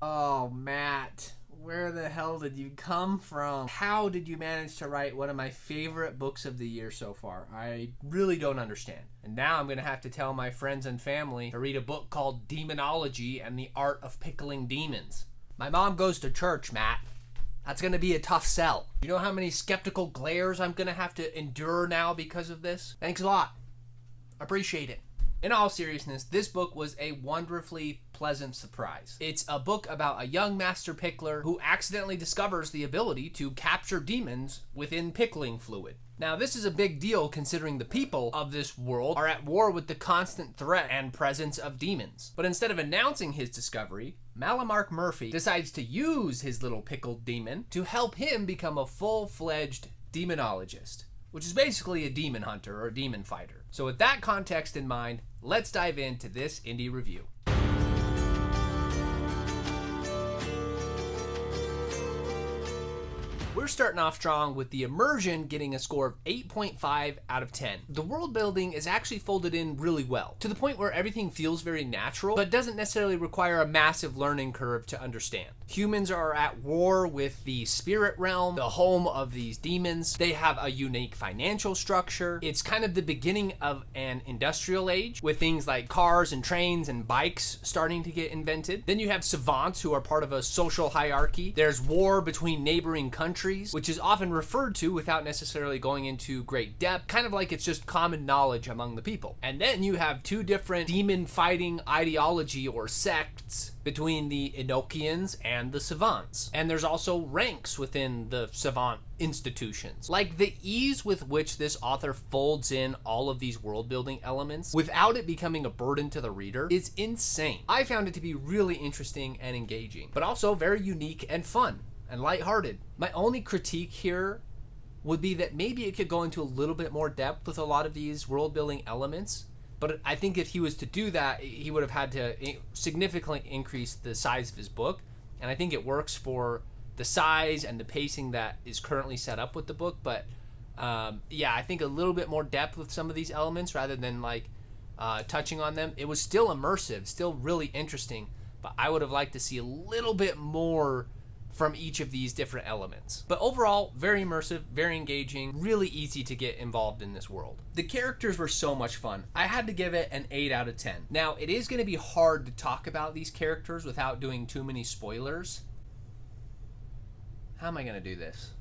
Oh, Matt, where the hell did you come from? How did you manage to write one of my favorite books of the year so far? I really don't understand. And now I'm going to have to tell my friends and family to read a book called Demonology and the Art of Pickling Demons. My mom goes to church, Matt. That's going to be a tough sell. You know how many skeptical glares I'm going to have to endure now because of this? Thanks a lot. Appreciate it. In all seriousness, this book was a wonderfully pleasant surprise. It's a book about a young master pickler who accidentally discovers the ability to capture demons within pickling fluid. Now, this is a big deal considering the people of this world are at war with the constant threat and presence of demons. But instead of announcing his discovery, Malamark Murphy decides to use his little pickled demon to help him become a full-fledged demonologist, which is basically a demon hunter or a demon fighter. So with that context in mind, let's dive into this indie review. We're starting off strong with the Immersion getting a score of 8.5 out of 10. The world building is actually folded in really well, to the point where everything feels very natural, but doesn't necessarily require a massive learning curve to understand. Humans are at war with the spirit realm, the home of these demons. They have a unique financial structure. It's kind of the beginning of an industrial age, with things like cars and trains and bikes starting to get invented. Then you have savants who are part of a social hierarchy. There's war between neighboring countries, which is often referred to without necessarily going into great depth, kind of like it's just common knowledge among the people. And then you have two different demon fighting ideology or sects between the Enochians and the savants. And there's also ranks within the savant institutions. Like, the ease with which this author folds in all of these world building elements without it becoming a burden to the reader is insane. I found it to be really interesting and engaging, but also very unique and fun and lighthearted. My only critique here would be that maybe it could go into a little bit more depth with a lot of these world building elements, but I think if he was to do that, he would have had to significantly increase the size of his book, and I think it works for the size and the pacing that is currently set up with the book. But yeah, I think a little bit more depth with some of these elements rather than touching on them. It was still immersive, still really interesting, but I would have liked to see a little bit more from each of these different elements. But overall, very immersive, very engaging, really easy to get involved in this world. The characters were so much fun. I had to give it an 8 out of 10. Now, it is going to be hard to talk about these characters without doing too many spoilers. How am I going to do this?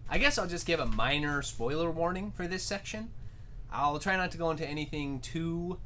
I guess I'll just give a minor spoiler warning for this section. I'll try not to go into anything too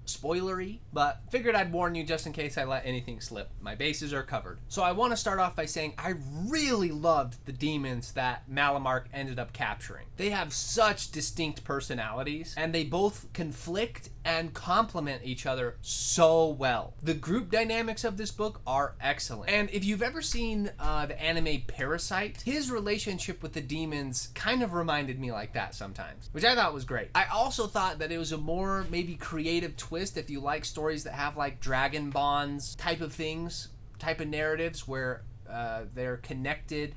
spoilery, but figured I'd warn you just in case I let anything slip. My bases are covered. So I want to start off by saying I really loved the demons that Malamark ended up capturing. They have such distinct personalities, and they both conflict and complement each other so well. The group dynamics of this book are excellent. And if you've ever seen the anime Parasite, his relationship with the demons kind of reminded me like that sometimes, which I thought was great. I also thought that it was a more maybe creative twist if you like stories that have like dragon bonds type of things, type of narratives where they're connected,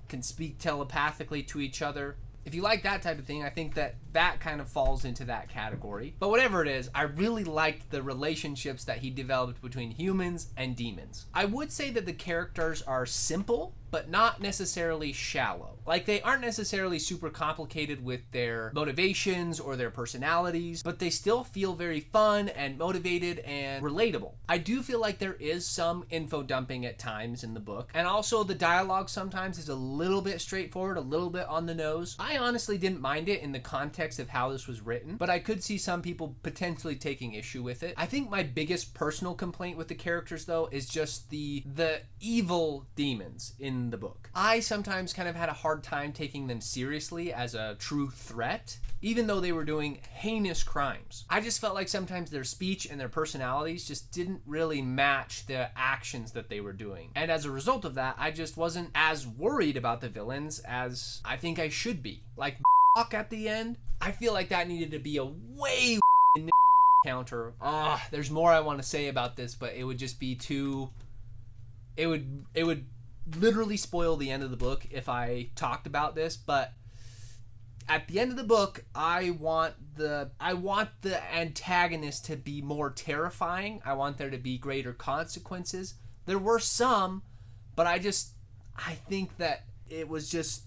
can speak telepathically to each other. If you like that type of thing, I think that kind of falls into that category. But whatever it is, I really liked the relationships that he developed between humans and demons. I would say that the characters are simple, but not necessarily shallow. Like, they aren't necessarily super complicated with their motivations or their personalities, but they still feel very fun and motivated and relatable. I do feel like there is some info dumping at times in the book, and also the dialogue sometimes is a little bit straightforward, a little bit on the nose. I honestly didn't mind it in the context of how this was written, but I could see some people potentially taking issue with it. I think my biggest personal complaint with the characters, though, is just the evil demons in the book. I sometimes kind of had a hard time taking them seriously as a true threat, even though they were doing heinous crimes. I just felt like sometimes their speech and their personalities just didn't really match the actions that they were doing. And as a result of that, I just wasn't as worried about the villains as I think I should be. Like at the end, I feel like that needed to be a way counter. There's more I want to say about this, but it would just be too... It would literally spoil the end of the book if I talked about this, but At the end of the book, I want the antagonist to be more terrifying. I want there to be greater consequences. There were some, but I think that it was just,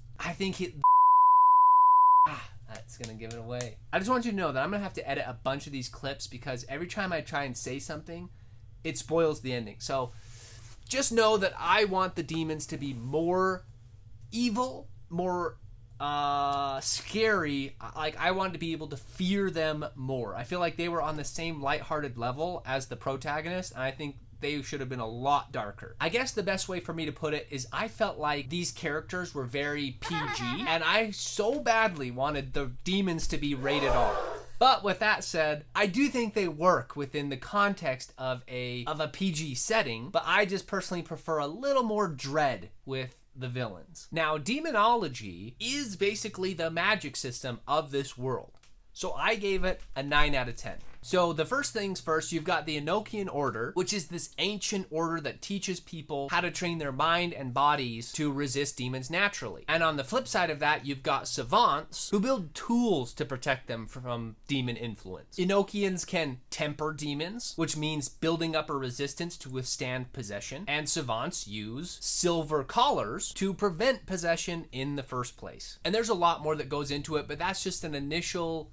that's gonna give it away. I just want you to know that I'm gonna have to edit a bunch of these clips because every time I try and say something, it spoils the ending. So just know that I want the demons to be more evil, more scary. Like, I wanted to be able to fear them more. I feel like they were on the same lighthearted level as the protagonist, and I think they should have been a lot darker. I guess the best way for me to put it is I felt like these characters were very PG, and I so badly wanted the demons to be rated R. But with that said, I do think they work within the context of a PG setting, but I just personally prefer a little more dread with the villains. Now, demonology is basically the magic system of this world. So I gave it a 9 out of 10. So the first things first, you've got the Enochian Order, which is this ancient order that teaches people how to train their mind and bodies to resist demons naturally. And on the flip side of that, you've got savants who build tools to protect them from demon influence. Enochians can temper demons, which means building up a resistance to withstand possession. And savants use silver collars to prevent possession in the first place. And there's a lot more that goes into it, but that's just an initial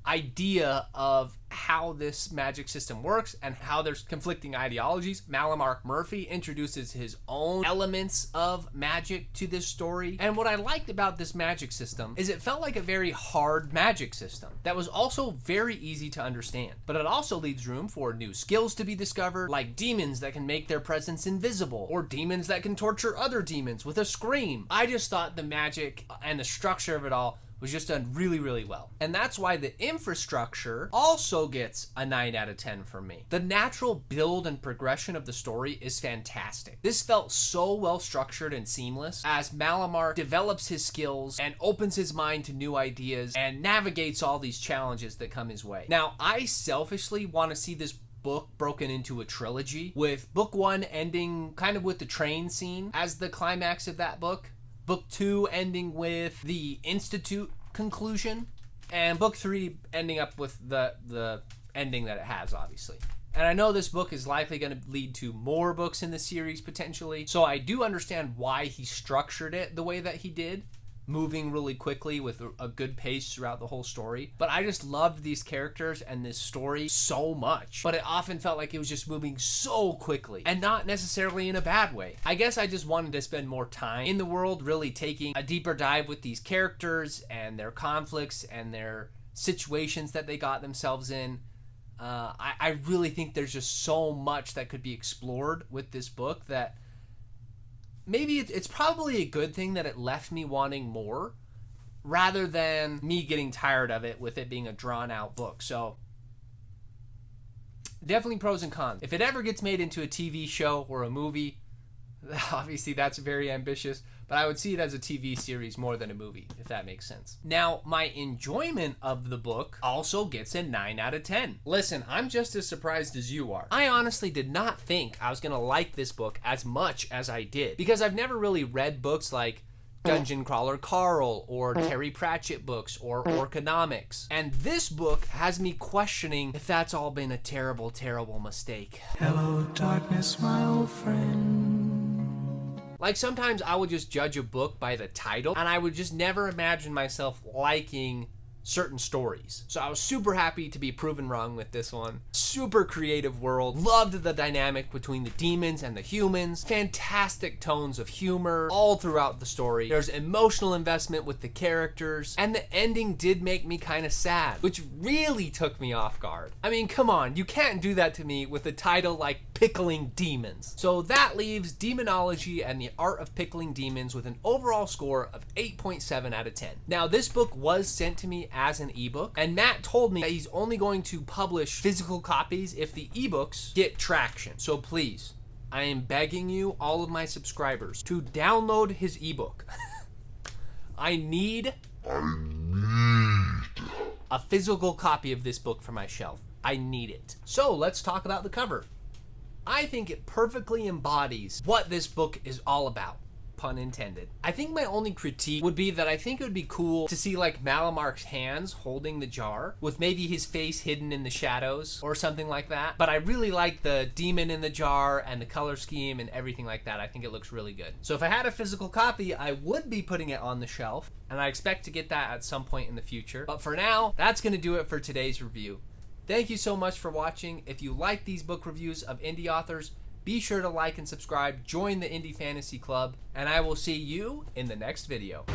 idea of how this magic system works and how there's conflicting ideologies. Malamark Murphy introduces his own elements of magic to this story. And what I liked about this magic system is it felt like a very hard magic system that was also very easy to understand. But it also leaves room for new skills to be discovered, like demons that can make their presence invisible, or demons that can torture other demons with a scream. I just thought the magic and the structure of it all was just done really, really well. And that's why the infrastructure also gets a 9 out of 10 from me. The natural build and progression of the story is fantastic. This felt so well structured and seamless as Malamar develops his skills and opens his mind to new ideas and navigates all these challenges that come his way. Now, I selfishly want to see this book broken into a trilogy, with book 1 ending kind of with the train scene as the climax of that book, book 2 ending with the Institute conclusion, and book 3 ending up with the ending that it has, obviously. And I know this book is likely going to lead to more books in the series potentially, so I do understand why he structured it the way that he did, moving really quickly with a good pace throughout the whole story. But I just loved these characters and this story so much. But it often felt like it was just moving so quickly, and not necessarily in a bad way. I guess I just wanted to spend more time in the world, really taking a deeper dive with these characters and their conflicts and their situations that they got themselves in. I really think there's just so much that could be explored with this book that maybe it's probably a good thing that it left me wanting more rather than me getting tired of it with it being a drawn out book. So definitely pros and cons. If it ever gets made into a TV show or a movie, obviously that's very ambitious, but I would see it as a TV series more than a movie, if that makes sense. Now, my enjoyment of the book also gets a 9 out of 10. Listen, I'm just as surprised as you are. I honestly did not think I was going to like this book as much as I did, because I've never really read books like Dungeon Crawler Carl or Terry Pratchett books or Orconomics. And this book has me questioning if that's all been a terrible, terrible mistake. Hello, darkness, my old friend. Like, sometimes I would just judge a book by the title, and I would just never imagine myself liking certain stories. So I was super happy to be proven wrong with this one. Super creative world. Loved the dynamic between the demons and the humans. Fantastic tones of humor all throughout the story. There's emotional investment with the characters, and the ending did make me kind of sad, which really took me off guard. I mean, come on, you can't do that to me with a title like Pickling Demons. So that leaves Demonology and the Art of Pickling Demons with an overall score of 8.7 out of 10. Now, this book was sent to me as an ebook, and Matt told me that he's only going to publish physical copies if the ebooks get traction. So please, I am begging you, all of my subscribers, to download his ebook. I need a physical copy of this book for my shelf. I need it. So let's talk about the cover. I think it perfectly embodies what this book is all about. pun intended. I think my only critique would be that I think it would be cool to see like Malamark's hands holding the jar with maybe his face hidden in the shadows or something like that. But I really like the demon in the jar and the color scheme and everything like that. I think it looks really good. So if I had a physical copy, I would be putting it on the shelf, and I expect to get that at some point in the future. But for now, that's going to do it for today's review. Thank you so much for watching. If you like these book reviews of indie authors, be sure to like and subscribe, join the Indie Fantasy Club, and I will see you in the next video.